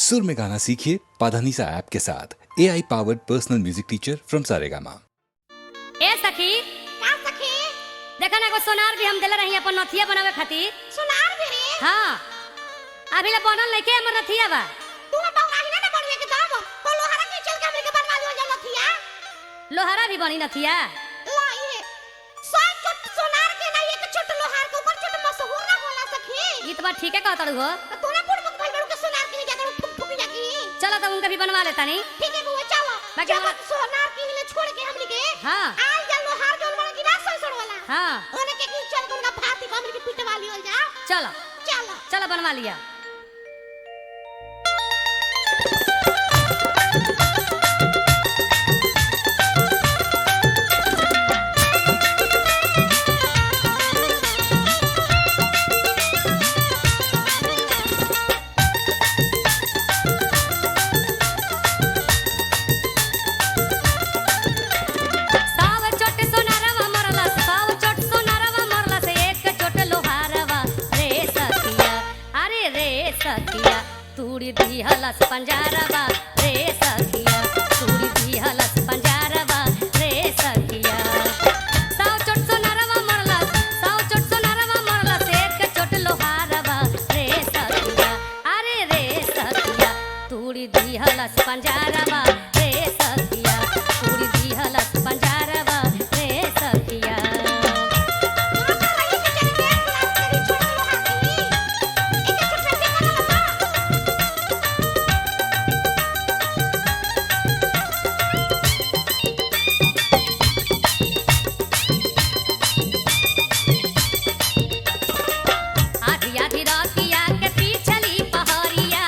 सुर में गाना सीखिए पाधानीसा ऐप के साथ AI powered personal music teacher from Saregama. ए सखी का सखी? देखा ना, एगो सोनार भी हम देले रही अपन नथिया बनावे खातिर। सोनार भी रे? हाँ, अभी ले बनल नहीं के हमर नथिया बा। तू ना बौराही ना बनवे के दाम को लोहारा के चल के हमरे के बनवा लियो जा नथिया। लोहारा भी बनी नथिया। लाई रे, सब छोट सोनार के ना एक छोट लोहार के ऊपर छोट मशहूर ना होला सखी। ई तो बात ठीक है कहत हो। तू ना पुरमुख भाई बड़ू के सोनार के ज्यादा फुक फुक जाकी। चलो तो उनका भी बनवा लेता नहीं। ठीक है बुआ, चलो बाकी जब हमरा- सोनार के लिए छोड़ के हमरे के हाँ। आज जा लोहार जोन वाला की ना ससुर वाला। हाँ, ओने के की चल के उनका भाती हमरे के पिटवा लियो जा। चलो चलो चलो बनवा लिया। साव चोट सोनारवा मरला से, साव चोट सोनारवा मरला से, एक चोट लोहारवा रे सखिया। अरे रे सखिया, तूड़ी दी हलस पंजारवा रे सखिया, तूड़ी दी हलस पंजारवा रे सखिया। साव चोट सोनारवा मरला, साव चोट सोनारवा मरला से, एक चोट लोहारवा रे सखिया। अरे रे सखिया, तूड़ी दी हलस पंजारवा रे सखिया, तूड़ी दी हलस पंजारवा रे सखिया। आधी आधी रातिया के पीछली पहरिया,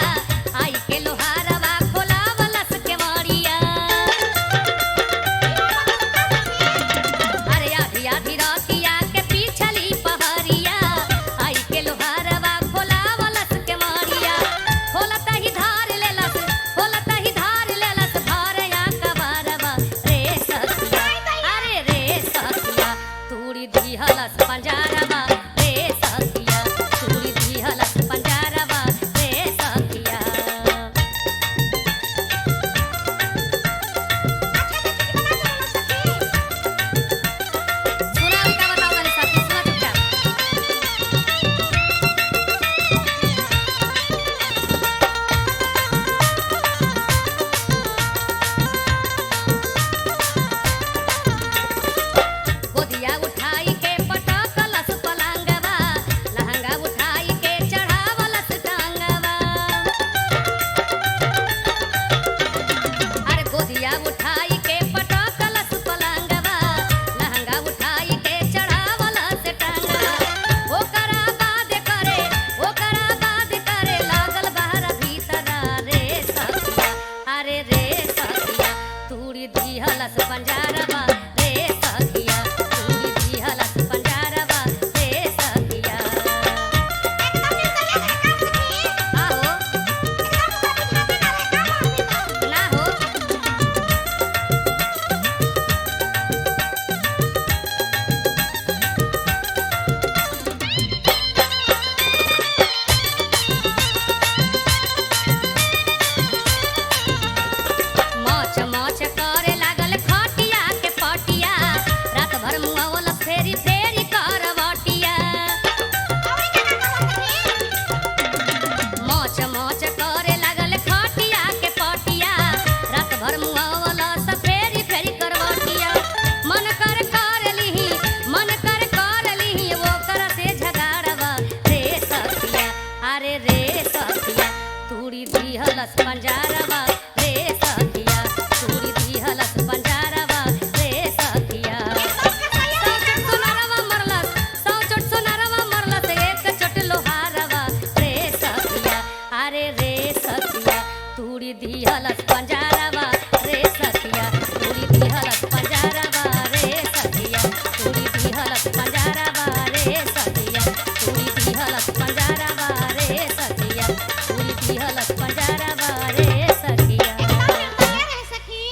आई के लोहारवा खोलावलस के मारिया। अरे आधी आधी रातिया के पीछली पहरिया, आई के लोहारवा खोलावलस के मारिया। खोलता ही धार लेलस, खोलता ही धार लेलस भारया कबारवा रे सखिया। अरे रे सखिया, तूड़ी दी हलस पंजारवा रे सखिया, तूड़ी दी हलस पंजारवा रे सखिया। सुना भी का बताओ तनी सखी, सुना चुपचाप। गोदिया उठाई के पटकलस पलंगवा, लहंगा उठाई के चढ़ावलस टांगवा। अरे गोदिया उठाई के पटकलस पलंगवा, लहंगा उठाई के चढ़ावलस टांगवा। ओकरा बाद करे लागल बाहर भीतर रे सखिया। अरे रे सखिया, तूड़ी दी हलस पंजारवा रे सखिया, तूड़ी दी हलस पंजारवा रे सखिया। आहो ना हो, मौच मौच करे लागल खटिया के पटिया, रात भर मुआवल फेरी फेरी करवटिया। मौच मौच करे लागल खटिया के पटिया, रात भर मुआवल फेरी फेरी करवटिया। मन कर लिही, मन कर लिही, वो कर से झगाड़वा रे सखिया। अरे रे सखिया, तूड़ी दी हलस पंजारवा रे सखिया, तूड़ी दी हलस पंजारवा रे सखिया। साव चोट सोनारवा मरलस, साव चोट सोनारवा मरलस, एक चोट लोहारवा रे सखिया। अरे रे सखिया, तूड़ी दी हलस पंजारवा रे सखिया, तूड़ी दी हलस पंजारवा रे सखिया, तूड़ी दी हलस पंजारवा रे सखिया, तूड़ी दी हलस पंजारवा रे सखिया, तूड़ी दी हलस पंजारवा रे सखिया। सखी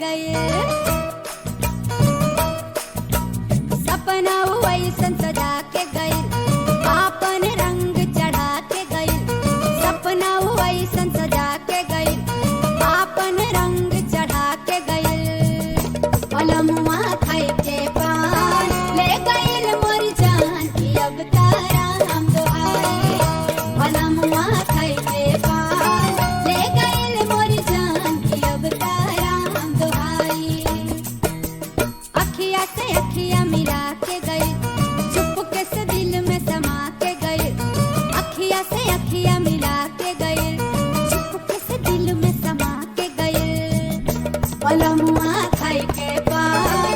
गए सपना वैसन सजा के गए आपन रंग चढ़ा के गए सपना वैसन सजा के गए आपन रंग चढ़ा के गए पलमुआ खाए के पान ले गइल मोर जान की अब तारा हम दोहाई पलमुआ खाए के पान ले गइल मोर जान की अब तारा हम दोहाई अखिया से अखिया मिला के गए चुपके से दिल में समा के गए अखिया से अखिया मिला के गए चुपके से दिल में समा के गए पलमुआ खाए के पान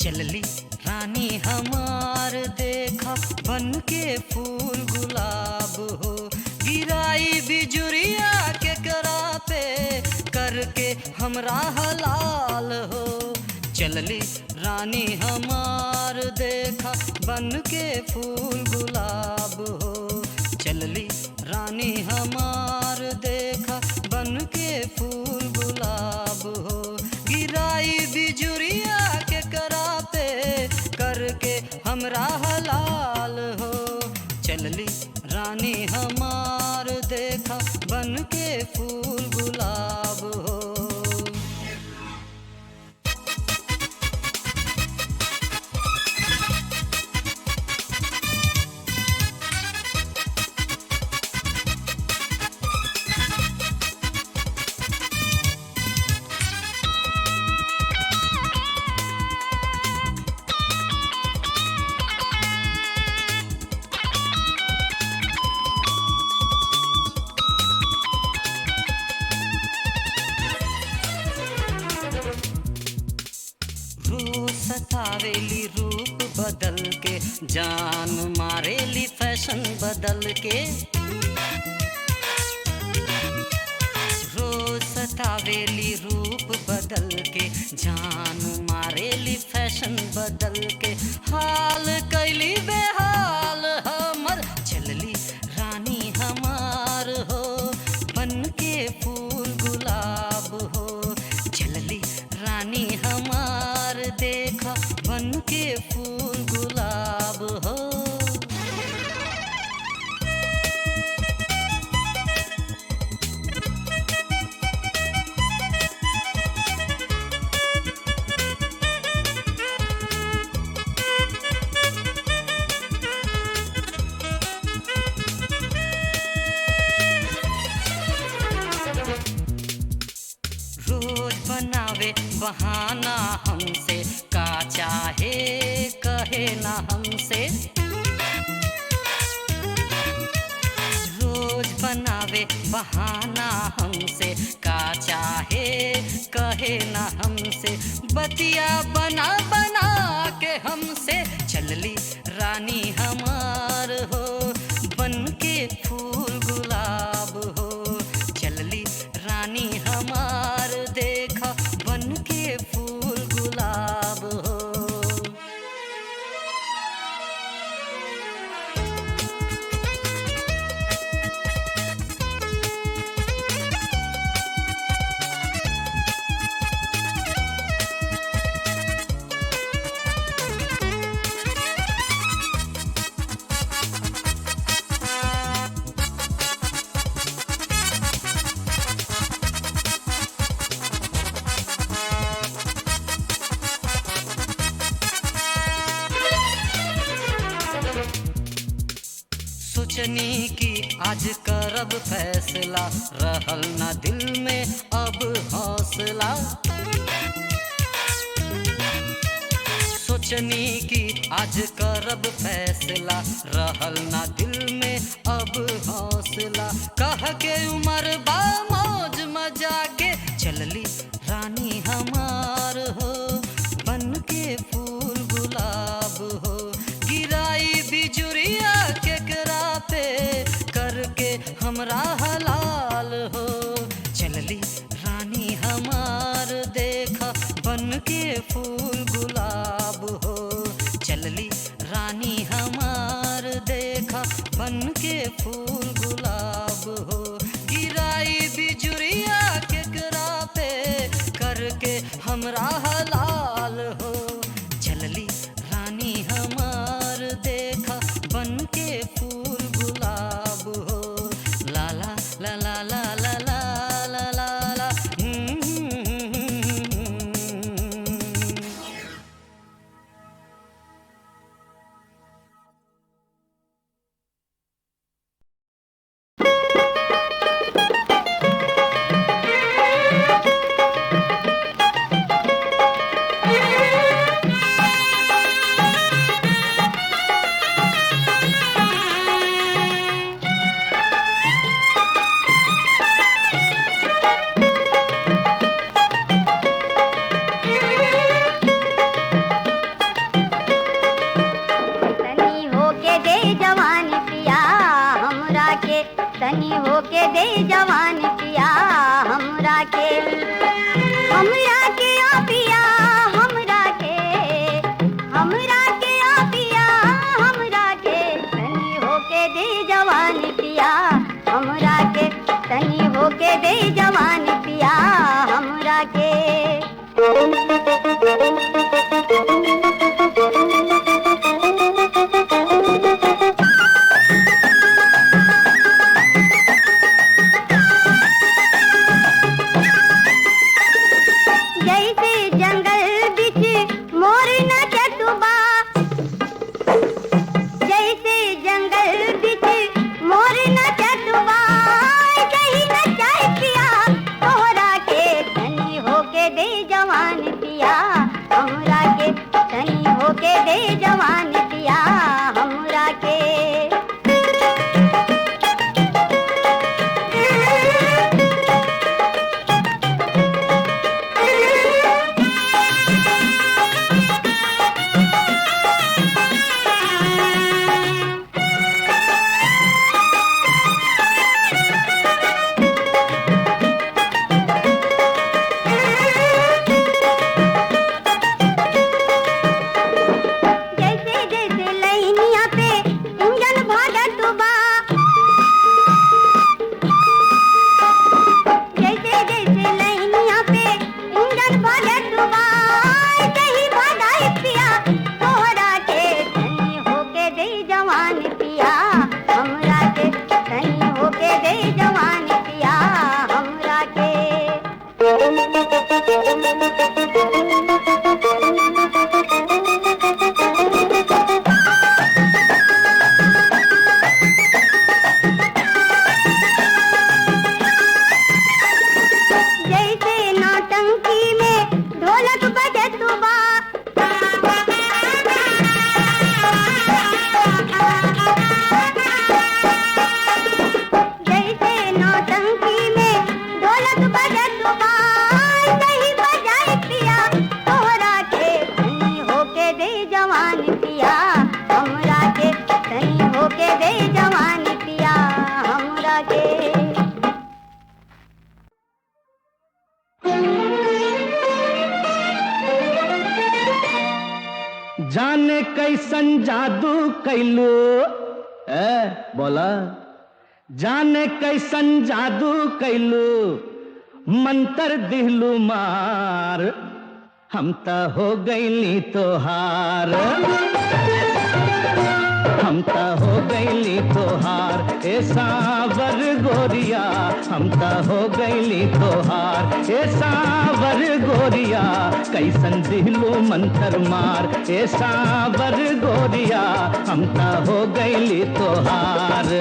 चलली रानी हमार देखा बन के फूल गुलाब हो, गिराई बिजुरिया के करा पे करके हमरा हलाल हो। चलली रानी हमार देखा बन के फूल गुलाब हो, चलली रानी हमार देखा बन के फूल गुलाब हो, गिराई बिजुरिया के करा पे करके हमरा हलाल हो। चलली रानी हमार देखा बन के फूल गुलाब हो। सतावेली रूप बदल के, जान मारेली फैशन बदल के, रोज सतावेली रूप बदल के, जान मारेली फैशन बदल के, हाल कैली बेहाल हमर चलली रानी हमार हो, बन के फूल गुलाब हो। चलली रानी हमार देखा बन के फूल गुलाब हो। रोज बनावे बहाना हमसे, का चाहे कहे ना हमसे, रोज बनावे बहाना हमसे, का चाहे कहे ना हमसे, बतिया बना बना के हमसे चलली रानी हमार हो, बन के फूल गुलाब हो। चलली रानी हमार देखा बन के फूल गुलाब हो। सोचनी की आज करब फैसला, रहल ना दिल में अब हौसला, सोचनी की आज करब फैसला, रहल ना दिल में अब हौसला, कह के उमर बा मौज मजा के चलली रानी हमार हो, बन के फूल गुलाब हो, गिराई बिजुरिया केकरा पे करके हमरा हलाल हो। चलली रानी हमार देखा बन के फूल गुलाब हो, चलली रानी हमार देखा बन के फूल गुलाब हो, गिराई बिजुरिया केकरा पे करके हमरा हलाल हो। चलली रानी हमार देखा बन के फूल गुलाब हो। ला ला ला ला ला ला ला ला ला ला होके दे जवान पिया हमरा के आ पिया हमरा के आ पिया हमरा के तनी होके दे जवान पिया हमरा के तनी होके दे जवान पिया हमरा के जैसे जंगल बिच मोर नचतुबा जैसे जंगल बिच मोर नचतुबा कहीं नचाए पिया तोहरा के तनी होके दे जवान पिया हमरा के तनी होके दे जवान पिया हमरा के जैसे जैसे लैनिया पे इंजन भागत बा जैसे जैसे लैनिया पे इंजन भागत बा कहीं भागाई पिया तोहरा के तनी होके दे जवान पिया हमरा के तनी होके दे जवान पिया हमरा के जैसे नौटंकी में ढोलक बजत बा जैसे नौटंकी में ढोलक बजत बा कहीं बजाए पिया तोहरा के तनी होके दे जवान पिया हमरा के तनी होके दे जवान पिया हमरा के जाने कैसन जादू कैलू बोला जाने कैसन जादू कैलू मंतर दिहलू मार हम त हो गईली तोहार हम त हो गईली तोहार ए सावर गोरिया हम त हो गईली तोहार ए सावर गोरिया कैसन दिहलू मंतर मार ए सावर गोरिया हम त हो गईली तोहार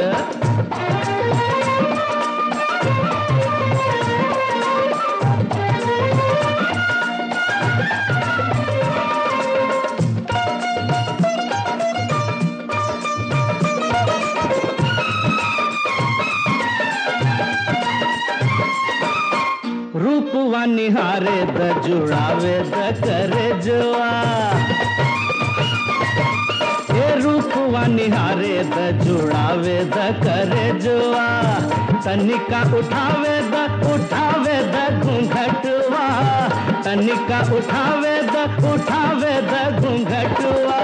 रूपवा निहारे द जुड़ावे द करे जुआ ए रूपवा निहारे द जुड़ावे द करे जुआ तनिका उठावे द घूंघटवा तनिका उठावे द घूंघटवा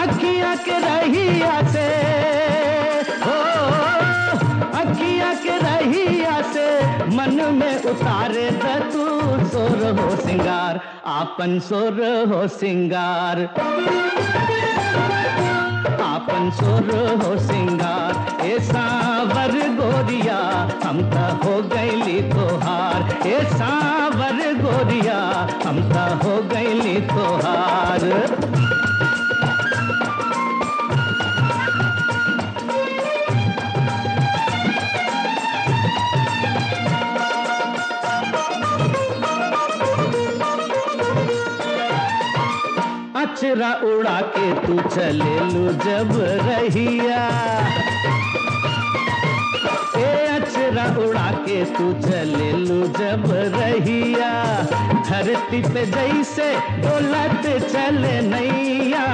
अखिया के रहिया से हो अखिया के रहिया से मन में उतारे द तू सोर हो सिंगार आपन सोर हो सिंगार आपन सोर हो सिंगार ए सावर गोरिया हम त हो गईली तोहार ए सावर गोरिया हम त हो गईली तोहार अचरा उड़ा के तू चले लू जब रहिया ए अचरा उड़ा के तू चले लू जब रहिया धरती पे जैसे डोलत चले नैया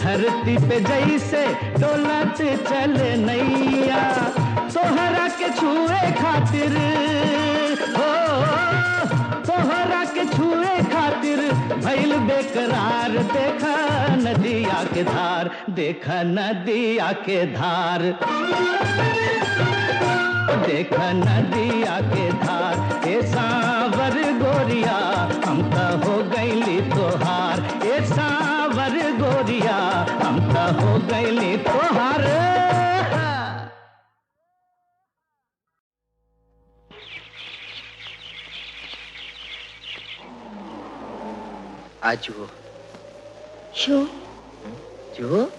धरती पे जैसे डोलत चले नैया तोहरा के छुए खातिर हो, तोहरा के छुए खातिर भइल बेकरार। देखा नदिया के धार, देखा नदिया के धार, देखा नदिया के धार। ए सांवर गोरिया हम त हो गईली तोहार, ए सांवर गोरिया हम त हो गईली तोहार। आज वो शो जो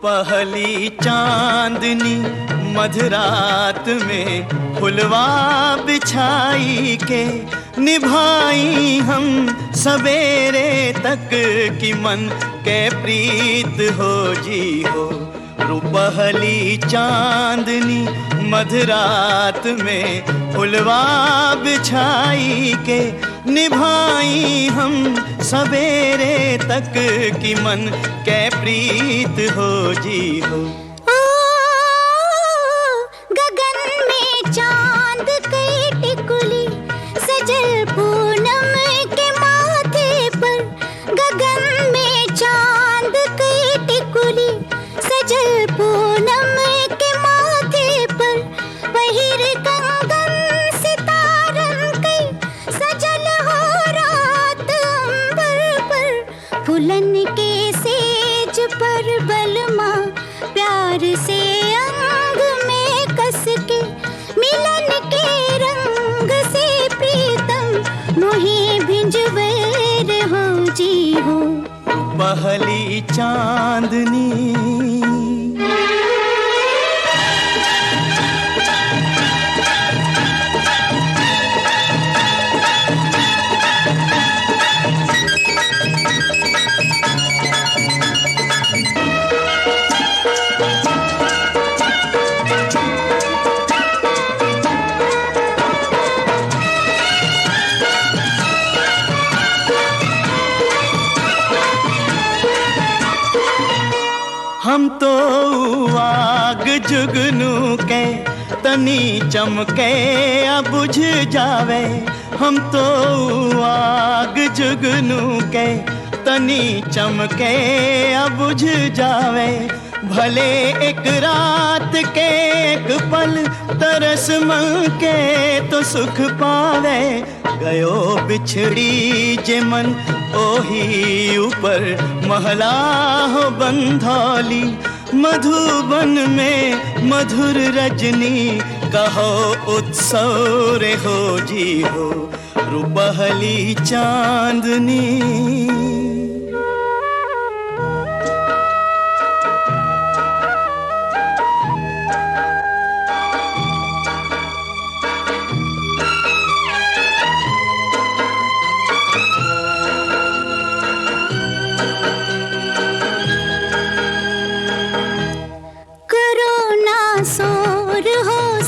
पहली चांदनी मधरात में फुलवा बिछाई के निभाई हम सवेरे तक की मन के प्रीत हो जी हो। रुपहली चांदनी मधरात में फुलवा बिछाई के निभाई हम सवेरे तक की मन के प्रीत हो जी हो। गगन में चांद कई टिकुली सजल पूनम के माथे पर, गगन में चांद कई टिकुली सजल पूनम के माथे पर, पहिर कंगन सितारन कई सजल हो रात अंबर पर, फूलन के सेज पर बलमा प्यार से अंग में कस के, मिलन के रंग से प्रीतम मोहे भिंजवर हो जी हो। पहली चांदनी हम तो आग जुगनू के तनी चमके अब बुझ जावे, हम तो आग जुगनू के तनी चमके अब बुझ जावे, भले एक रात के एक पल तरस मन के तो सुख पावे, गयो बिछड़ी जे मन ओही ऊपर महला हो बंधौली, मधुबन में मधुर रजनी कहो उत्सव रे हो जी हो। रुपहली चांदनी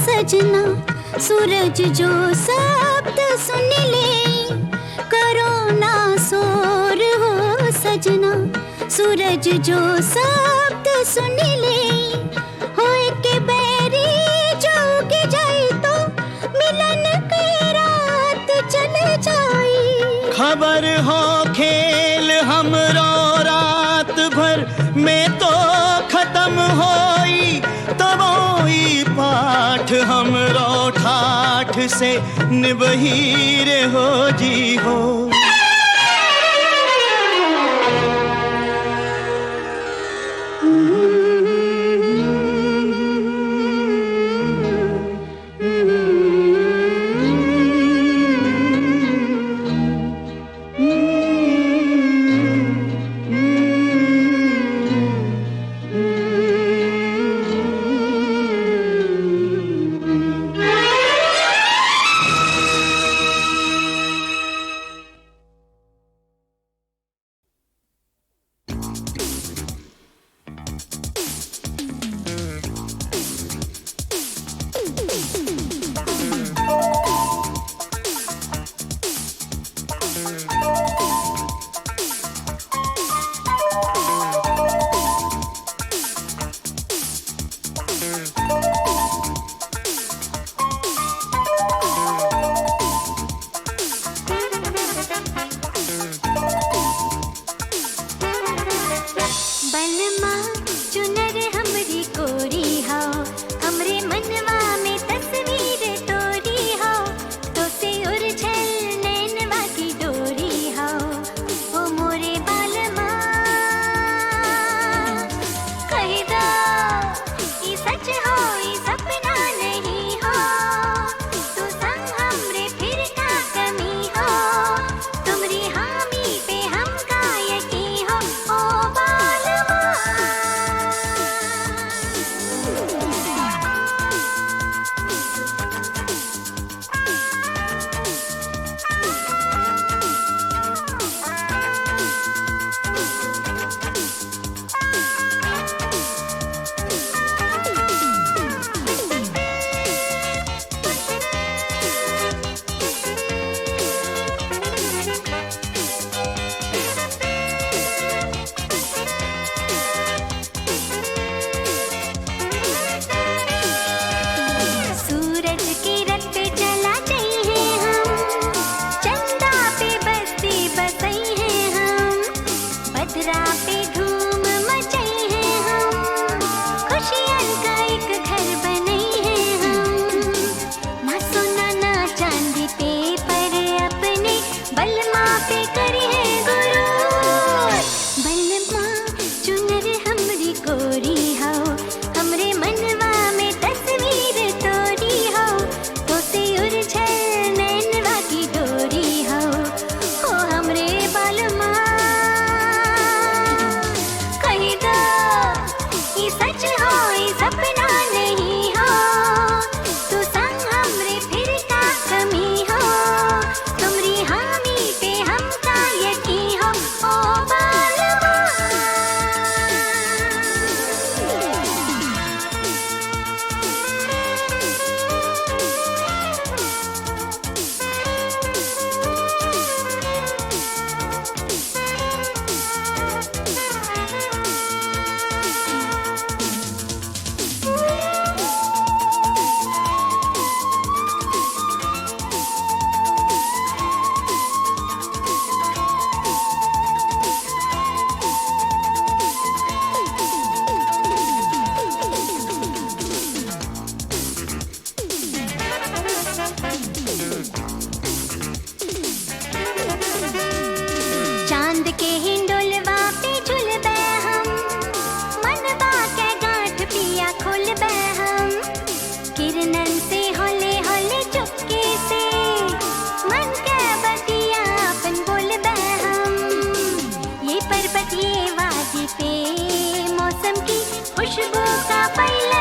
सजना सूरज जो शब्द सुन ले, करो ना शोर हो सजना सूरज जो शब्द सुन ले, होए के बैरी जो के जाए तो मिलन की रात चले जाए। खबर हो खेल हमरो रात भर में तो खत्म होई, तबोई पाठ हमरो ठाठ से निबही रे हो जी हो। चांद के हिंडोलवा पे झुलबे हम, मनवा के गांठ पिया खोलबे हम, किरणन से होले होले चुपके से मन के बतिया अपन बोलबे हम। ये पर्वत ये वादी पे मौसम की खुशबू का पहला